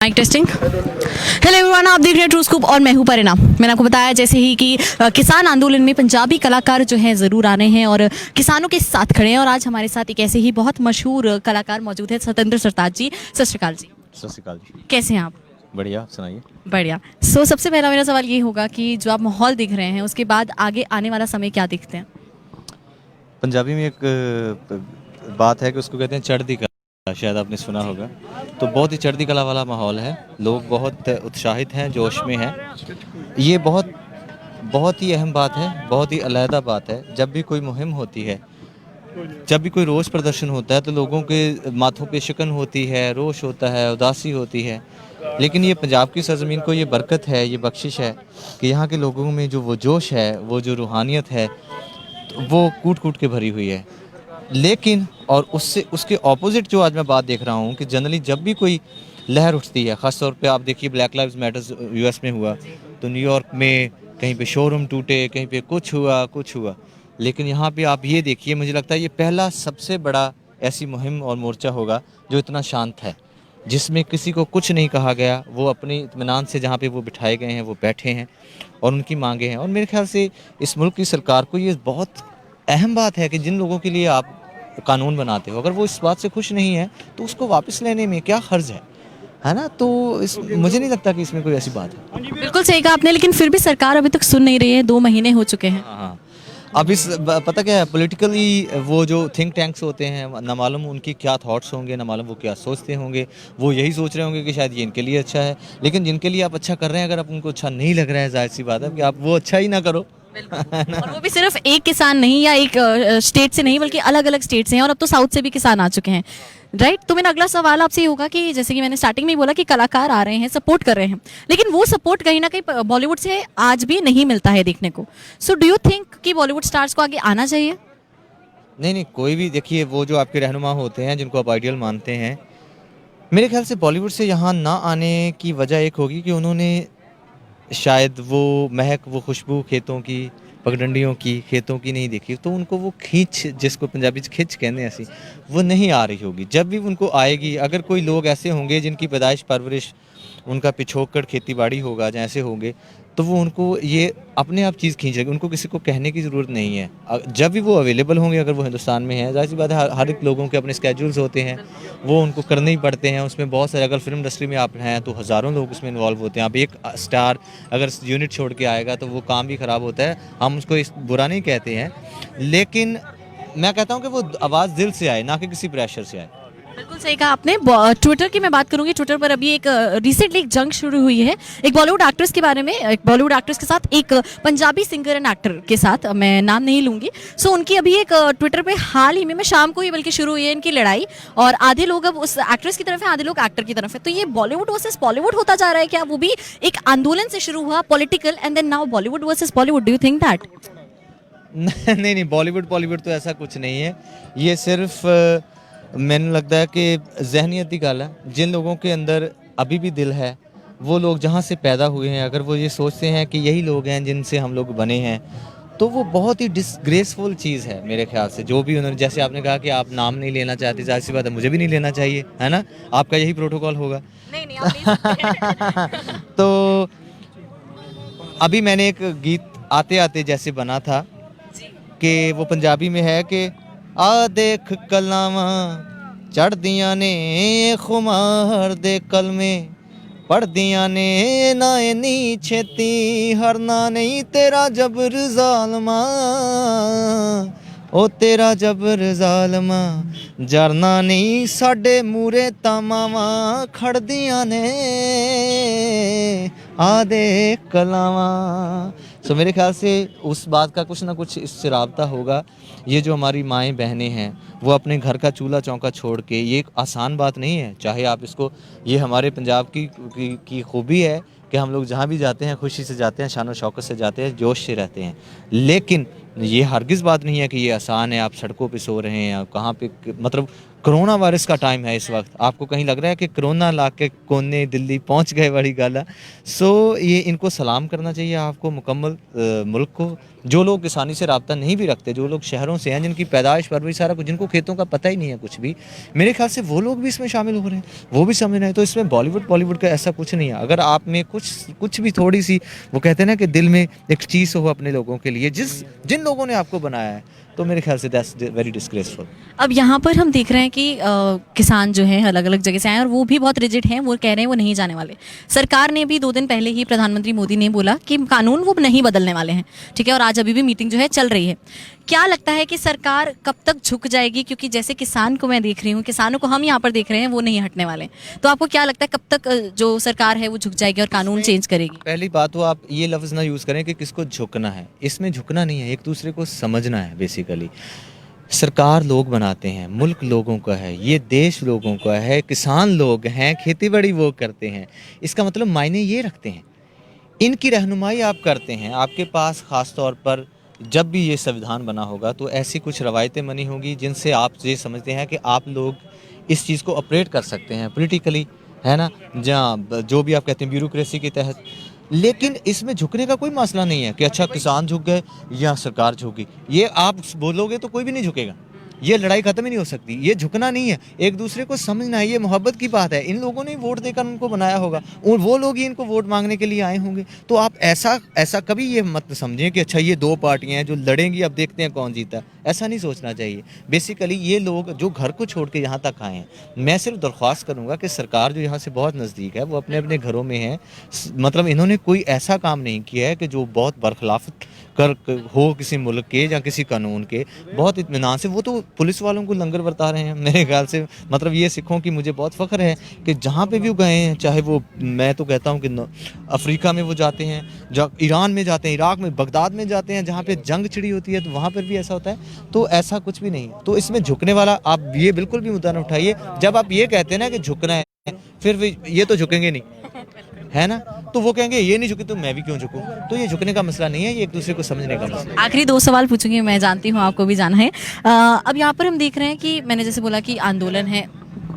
Mic testing. Hello everyone, आप देख रहे हैं ट्रू स्कूप और मैं हूं परिणाम। मैंने आपको बताया जैसे ही कि किसान आंदोलन में पंजाबी कलाकार जो हैं ज़रूर आ रहे हैं और किसानों के साथ खड़े हैं। और आज हमारे साथ एक ऐसे ही बहुत मशहूर कलाकार मौजूद है, सतेंद्र सरताज जी। सत श्रीकाल जी। सत श्रीकाल जी। कैसे हैं आप? बढ़िया, आप सुनाइए। बढ़िया। सबसे पहला मेरा सवाल ये होगा कि जो आप माहौल दिख रहे हैं उसके बाद आगे आने वाला समय क्या दिखते हैं? पंजाबी में एक बात है कि उसको कहते हैं चढ़ती कला, शायद आपने सुना होगा। तो बहुत ही चढ़ती कला वाला माहौल है, लोग बहुत उत्साहित हैं, जोश में हैं। ये बहुत बहुत ही अहम बात है, बहुत ही अलहदा बात है। जब भी कोई मुहिम होती है, जब भी कोई रोष प्रदर्शन होता है तो लोगों के माथों पे शिकन होती है, रोष होता है, उदासी होती है। लेकिन ये पंजाब की सरज़मीन को ये बरकत है, ये बख्शिश है कि यहाँ के लोगों में जो वो जोश है, वो जो रूहानियत है, वो कूट कूट के भरी हुई है। लेकिन और उससे उसके ऑपोजिट जो आज मैं बात देख रहा हूँ कि जनरली जब भी कोई लहर उठती है, ख़ास तौर पे आप देखिए ब्लैक लाइव्स मैटर्स यूएस में हुआ, तो न्यूयॉर्क में कहीं पे शोरूम टूटे, कहीं पे कुछ हुआ। लेकिन यहाँ पे आप ये देखिए, मुझे लगता है ये पहला सबसे बड़ा ऐसी मुहिम और मोर्चा होगा जो इतना शांत है, जिसमें किसी को कुछ नहीं कहा गया। वो अपनी इत्मीनान से जहाँ पे वो बिठाए गए हैं वो बैठे हैं और उनकी मांगे हैं। और मेरे ख्याल से इस मुल्क की सरकार को ये बहुत अहम बात है कि जिन लोगों के लिए आप कानून बनाते हो, अगर वो इस बात से खुश नहीं है तो उसको वापस लेने में क्या हर्ज है ना? तो मुझे नहीं लगता कि इसमें कोई ऐसी बात है। बिल्कुल सही कहा आपने, लेकिन फिर भी सरकार अभी तक सुन नहीं रही है। 2 महीने हो चुके हैं। हाँ। अब पता क्या है, पॉलिटिकली वो जो थिंक टैंक्स होते हैं, ना मालूम उनकी क्या थॉट्स होंगे, ना मालूम वो क्या सोचते होंगे। वो यही सोच रहे होंगे कि शायद ये इनके लिए अच्छा है। लेकिन जिनके लिए आप अच्छा कर रहे हैं, अगर आप उनको अच्छा नहीं लग रहा है, जाहिर सी बात है कि आप वो अच्छा ही ना करो। और वो भी सिर्फ एक किसान नहीं या एक स्टेट से नहीं, बल्कि अलग अलग स्टेट से हैं और अब तो साउथ से भी किसान आ चुके हैं, राइट? तो मेरा अगला सवाल आपसे ये होगा कि जैसे कि मैंने स्टार्टिंग में ही बोला कि कलाकार आ रहे हैं, सपोर्ट कर रहे हैं, लेकिन वो सपोर्ट कहीं ना कहीं बॉलीवुड से आज भी नहीं मिलता है देखने को। सो डू यू थिंक कि बॉलीवुड स्टार्स को आगे आना चाहिए? नहीं, कोई भी देखिए, वो जो आपके रहनुमा होते हैं जिनको आप आइडियल मानते हैं, मेरे ख्याल से बॉलीवुड से यहाँ ना आने की वजह एक होगी कि उन्होंने शायद वो महक, वो खुशबू खेतों की, पगडंडियों की, खेतों की नहीं देखी। तो उनको वो खींच, जिसको पंजाबी च खिंच कहते हैं ऐसी, वो नहीं आ रही होगी। जब भी उनको आएगी, अगर कोई लोग ऐसे होंगे जिनकी पैदाइश परवरिश, उनका पिछोकड़ खेती बाड़ी होगा, जैसे होंगे, तो वो उनको ये अपने आप चीज़ खींच लेगी। उनको किसी को कहने की ज़रूरत नहीं है। जब भी वो अवेलेबल होंगे, अगर वो हिंदुस्तान में है, ज़ाहिर सी बात है हर एक लोगों के अपने स्केड्यूल्स होते हैं, वो उनको करने ही पड़ते हैं। उसमें बहुत सारे, अगर फिल्म इंडस्ट्री में आप हैं तो हज़ारों लोग उसमें इन्वॉल्व होते हैं। अब एक स्टार अगर यूनिट छोड़ के आएगा तो वो काम भी ख़राब होता है। हम उसको बुरा नहीं कहते हैं, लेकिन मैं कहता हूँ कि वो आवाज़ दिल से आए, ना कि किसी प्रेशर से आए। बिल्कुल सही कहा आपने। ट्विटर की मैं बात करूंगी। ट्विटर पर अभी एक रिसेंटली एक जंग शुरू हुई है, एक बॉलीवुड एक्ट्रेस के बारे में, एक बॉलीवुड एक्ट्रेस के साथ एक पंजाबी सिंगर एंड एक्टर के साथ, मैं नाम नहीं लूंगी। सो उनकी अभी एक ट्विटर पे हाल ही में, मैं शाम को ही बल्कि शुरू हुई है इनकी लड़ाई, और आधे लोग अब उस एक्ट्रेस की तरफ है, आधे लोग एक्टर की तरफ है। तो ये बॉलीवुड वर्सेस बॉलीवुड होता जा रहा है क्या? वो भी एक आंदोलन से शुरू हुआ, political, and then now Bollywood versus Bollywood. Do you think that? नहीं, बॉलीवुड तो ऐसा कुछ नहीं है। ये सिर्फ मैंने लगता है कि ज़हनियत की गल है। जिन लोगों के अंदर अभी भी दिल है, वो लोग जहाँ से पैदा हुए हैं, अगर वो ये सोचते हैं कि यही लोग हैं जिनसे हम लोग बने हैं, तो वो बहुत ही डिसग्रेसफुल चीज़ है मेरे ख्याल से। जो भी उन्होंने, जैसे आपने कहा कि आप नाम नहीं लेना चाहते, जाहिर सी बात है मुझे भी नहीं लेना चाहिए, है ना? आपका यही प्रोटोकॉल होगा। नहीं, आप ले सकते हैं। तो अभी मैंने एक गीत आते आते जैसे बना था कि वो पंजाबी में है कि आ देख कलावां चढ़दियां ने खुमार दे कलमे पढ़दियां ने ना इन्नी छेती हरना नहीं तेरा जबर जालमा, ओ तेरा जबर जालमा जरना नहीं साडे मूरे तामावां खड़दियां ने आ दे कलावां। सो मेरे ख्याल से उस बात का कुछ ना कुछ इससे राब्ता होगा। ये जो हमारी माएँ बहनें हैं, वो अपने घर का चूल्हा चौका छोड़ के, ये एक आसान बात नहीं है। चाहे आप इसको, ये हमारे पंजाब की खूबी है कि हम लोग जहाँ भी जाते हैं खुशी से जाते हैं, शान और शौकत से जाते हैं, जोश से रहते हैं। लेकिन ये हरगिज़ बात नहीं है कि ये आसान है। आप सड़कों पे सो रहे हैं, आप कहाँ पे, मतलब कोरोना वायरस का टाइम है इस वक्त। आपको कहीं लग रहा है कि कोरोना ला के कोने दिल्ली पहुंच गए, बड़ी गल है। सो ये इनको सलाम करना चाहिए आपको, मुकम्मल मुल्क को, जो लोग किसानी से रब्ता नहीं भी रखते, जो लोग शहरों से हैं, जिनकी पैदाइश परवरिश सारा कुछ, जिनको खेतों का पता ही नहीं है कुछ भी, मेरे ख्याल से वो लोग भी इसमें शामिल हो रहे हैं, वो भी समझ रहे हैं। तो इसमें बॉलीवुड का ऐसा कुछ नहीं है। अगर आप में कुछ भी थोड़ी सी, वो कहते हैं ना कि दिल में एक चीज़ हो अपने लोगों के लिए, जिन लोगों ने आपको बनाया है, तो मेरे ख्याल से दैट्स वेरी डिस्ग्रेसफुल। अब यहाँ पर हम देख रहे हैं कि किसान जो हैं अलग अलग जगह से आए हैं और वो भी बहुत रिजिड हैं, वो कह रहे हैं वो नहीं जाने वाले। सरकार ने भी 2 दिन पहले ही प्रधानमंत्री मोदी ने बोला कि कानून वो नहीं बदलने वाले हैं, ठीक है, और आज अभी भी मीटिंग जो है चल रही है। क्या लगता है कि सरकार कब तक झुक जाएगी? क्योंकि जैसे किसान को मैं देख रही हूँ, किसानों को हम यहाँ पर देख रहे हैं, वो नहीं हटने वाले। तो आपको क्या लगता है कब तक जो सरकार है वो झुक जाएगी और कानून चेंज करेगी? पहली बात तो आप ये लफ्ज़ ना यूज़ करें कि किसको झुकना है। इसमें झुकना नहीं है, एक दूसरे को समझना है बेसिकली। सरकार लोग बनाते हैं, मुल्क लोगों का है, ये देश लोगों का है, किसान लोग हैं, खेती बाड़ी वो करते हैं। इसका मतलब मायने ये रखते हैं, इनकी रहनुमाई आप करते हैं। आपके पास ख़ास तौर पर जब भी ये संविधान बना होगा तो ऐसी कुछ रवायतें बनी होंगी जिनसे आप ये समझते हैं कि आप लोग इस चीज़ को ऑपरेट कर सकते हैं पॉलिटिकली, है ना, जहाँ जो भी आप कहते हैं ब्यूरोक्रेसी के तहत। लेकिन इसमें झुकने का कोई मसला नहीं है कि अच्छा किसान झुक गए या सरकार झुकी। ये आप बोलोगे तो कोई भी नहीं झुकेगा, ये लड़ाई खत्म ही नहीं हो सकती। ये झुकना नहीं है, एक दूसरे को समझना है, ये मोहब्बत की बात है। इन लोगों ने वोट देकर उनको बनाया होगा और वो लोग ही इनको वोट मांगने के लिए आए होंगे। तो आप ऐसा कभी ये मत समझें कि अच्छा ये 2 पार्टियां हैं जो लड़ेंगी, अब देखते हैं कौन जीता। ऐसा नहीं सोचना चाहिए। बेसिकली ये लोग जो घर को छोड़ के यहाँ तक आए हैं, मैं सिर्फ दरख्वास्त करूँगा कि सरकार जो यहाँ से बहुत नज़दीक है, वो अपने अपने घरों में है। मतलब इन्होंने कोई ऐसा काम नहीं किया है कि जो बहुत बरखिलाफ हो किसी मुल्क के या किसी कानून के। बहुत इत्मीनान से वो तो पुलिस वालों को लंगर बरता रहे हैं मेरे ख्याल से। मतलब ये सिखों की मुझे बहुत फ़ख्र है कि जहाँ पे भी वो गए हैं, चाहे वो, मैं तो कहता हूँ कि अफ्रीका में वो जाते हैं, ईरान में जाते हैं, इराक में, बगदाद में जाते हैं, जहाँ पे जंग छिड़ी होती है, तो वहाँ पर भी ऐसा होता है। तो ऐसा कुछ भी नहीं है। तो इसमें झुकने वाला आप ये बिल्कुल भी मुद्दा न उठाइए। जब आप ये कहते हैं ना कि झुकना है, फिर भी ये तो झुकेंगे नहीं, है ना, तो वो कहेंगे ये नहीं झुके तो मैं भी क्यों झुकूं। तो ये झुकने का मसला नहीं है, ये एक दूसरे को समझने का मसला है। आखिरी 2 सवाल पूछूंगी, मैं जानती हूँ आपको भी जाना है। अब यहाँ पर हम देख रहे हैं कि मैंने जैसे बोला कि आंदोलन है,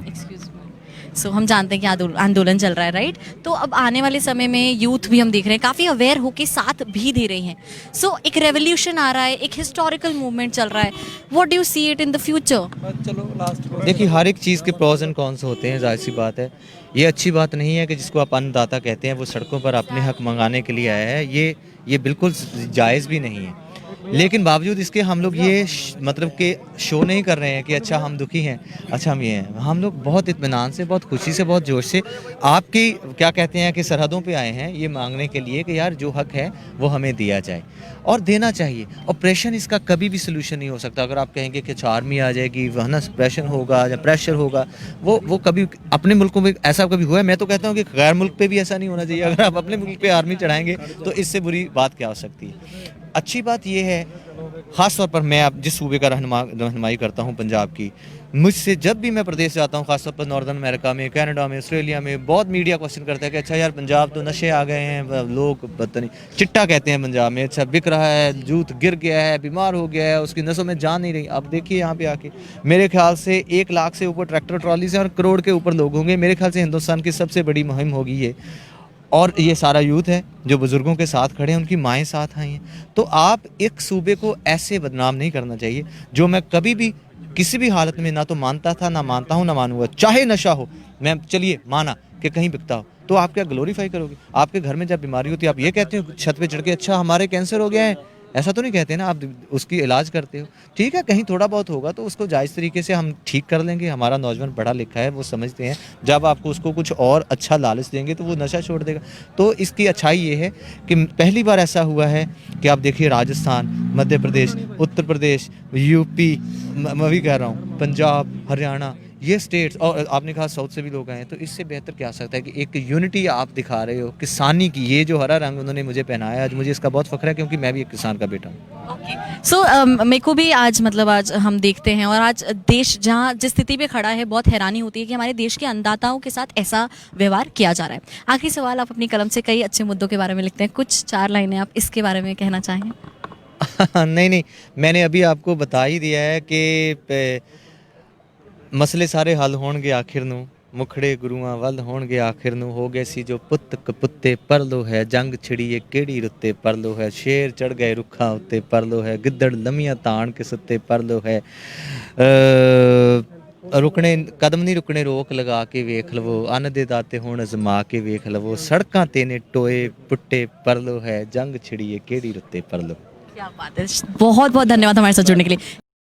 एक्सक्यूज मी, सो हम जानते हैं कि आंदोलन चल रहा है, राइट। तो अब आने वाले समय में यूथ भी हम देख रहे हैं काफ़ी अवेयर होके साथ भी दे रही हैं। सो एक रेवोल्यूशन आ रहा है, एक हिस्टोरिकल मूवमेंट चल रहा है। What do you see it in the future? देखिए, हर एक चीज़ के प्रोज एंड कॉन्स होते हैं, जाहिर सी बात है। ये अच्छी बात नहीं है कि जिसको आप अन्नदाता कहते हैं वो सड़कों पर अपने हक मंगाने के लिए आया है। ये बिल्कुल जायज़ भी नहीं है। लेकिन बावजूद इसके हम लोग ये मतलब कि शो नहीं कर रहे हैं कि अच्छा हम दुखी हैं, अच्छा हम ये हैं। हम लोग बहुत इत्मीनान से, बहुत खुशी से, बहुत जोश से आपकी क्या कहते हैं कि सरहदों पे आए हैं ये मांगने के लिए कि यार जो हक है वो हमें दिया जाए और देना चाहिए। ऑपरेशन इसका कभी भी सोल्यूशन नहीं हो सकता। अगर आप कहेंगे कि अच्छा आर्मी आ जाएगी, वह ना प्रेशर होगा या प्रेशर होगा, वो कभी अपने मुल्कों में ऐसा कभी हुआ है? मैं तो कहता हूँ कि गैर मुल्क पे भी ऐसा नहीं होना चाहिए। अगर आप अपने मुल्क पे आर्मी चढ़ाएंगे तो इससे बुरी बात क्या हो सकती है। अच्छी बात यह है, ख़ास तौर पर मैं अब जिस सूबे का रहनुमाई करता हूँ, पंजाब की, मुझसे जब भी मैं प्रदेश जाता हूँ, ख़ासतौर पर नॉर्दर्न अमेरिका में, कनाडा में, ऑस्ट्रेलिया में, बहुत मीडिया क्वेश्चन करता है कि अच्छा यार पंजाब तो नशे आ गए हैं, लोग पता नहीं चिट्टा कहते हैं पंजाब में, अच्छा बिक रहा है, यूथ गिर गया है, बीमार हो गया है, उसकी नसों में जान नहीं रही। अब देखिए यहाँ पे आके मेरे ख्याल से 1 लाख से ऊपर ट्रैक्टर ट्रॉली से और करोड़ के ऊपर लोग होंगे। मेरे ख्याल से हिंदुस्तान की सबसे बड़ी मुहिम होगी ये। और ये सारा यूथ है जो बुज़ुर्गों के साथ खड़े हैं, उनकी माएँ साथ आई हैं। तो आप एक सूबे को ऐसे बदनाम नहीं करना चाहिए, जो मैं कभी भी किसी भी हालत में ना तो मानता था, ना मानता हूँ, ना मानूंगा। चाहे नशा हो, मैं चलिए माना कि कहीं बिकता हो, तो आप क्या ग्लोरीफाई करोगे? आपके घर में जब बीमारी होती है आप ये कहते हो छत पे चढ़ के अच्छा हमारे कैंसर हो गया है, ऐसा तो नहीं कहते ना। आप उसकी इलाज करते हो, ठीक है, कहीं थोड़ा बहुत होगा तो उसको जायज़ तरीके से हम ठीक कर लेंगे। हमारा नौजवान पढ़ा लिखा है, वो समझते हैं। जब आपको उसको कुछ और अच्छा लालच देंगे तो वो नशा छोड़ देगा। तो इसकी अच्छाई ये है कि पहली बार ऐसा हुआ है कि आप देखिए राजस्थान, मध्य प्रदेश, उत्तर प्रदेश, यूपी, मैं भी कह रहा हूँ पंजाब, हरियाणा, ये स्टेट्स, और आपने कहा साउथ से भी लोग आए हैं, तो इससे बेहतर क्या सकता है कि एक यूनिटी आप दिखा रहे हो किसानी की। ये जो हरा रंग उन्होंने मुझे पहनाया आज, मुझे इसका बहुत फ़ख्र है क्योंकि मैं भी एक किसान का बेटा हूँ। सो मेरे को भी आज मतलब आज हम देखते हैं और आज देश जहाँ जिस स्थिति पे खड़ा है, बहुत हैरानी होती है कि हमारे देश के अन्नदाताओं के साथ ऐसा व्यवहार किया जा रहा है। आखिरी सवाल, आप अपनी कलम से कई अच्छे मुद्दों के बारे में लिखते हैं, कुछ 4 लाइनें आप इसके बारे में कहना चाहेंगे? नहीं, मैंने अभी आपको बता ही दिया है कि मसले सारे हल होणगे आखिर नूं, ਮੁਖੜੇ ਗੁਰੂਆਂ ਵੱਲ ਹੋਣਗੇ ਆਖਿਰ ਨੂੰ ਹੋ ਗਏ ਸੀ ਜੋ ਪੁੱਤ ਕਪੁੱਤੇ ਪਰਲੋ ਹੈ ਜੰਗ ਛਿੜੀਏ ਕਿਹੜੀ ਰੁੱਤੇ ਪਰਲੋ ਹੈ ਸ਼ੇਰ ਚੜ ਗਏ ਰੁੱਖਾਂ ਉੱਤੇ ਪਰਲੋ ਹੈ ਗਿੱਦੜ ਲੰਮੀਆਂ ਤਾਣ ਕੇ ਸੁੱਤੇ ਪਰਲੋ ਹੈ ਰੁਕਣੇ ਕਦਮ ਨਹੀਂ ਰੁਕਣੇ ਰੋਕ ਲਗਾ ਕੇ ਵੇਖ ਲਵੋ ਅੰਨ ਦੇ ਦਾਤੇ ਹੁਣ ਅਜ਼ਮਾ ਕੇ ਵੇਖ ਲਵੋ ਸੜਕਾਂ ਤੇ ਨੇ ਟੋਏ ਪੁੱਟੇ ਪਰਲੋ ਹੈ ਜੰਗ ਛਿੜੀਏ ਕਿਹੜੀ ਰੁੱਤੇ ਪਰਲੋ। क्या बात है, बहुत बहुत धन्यवाद हमारे साथ जुड़ने के लिए।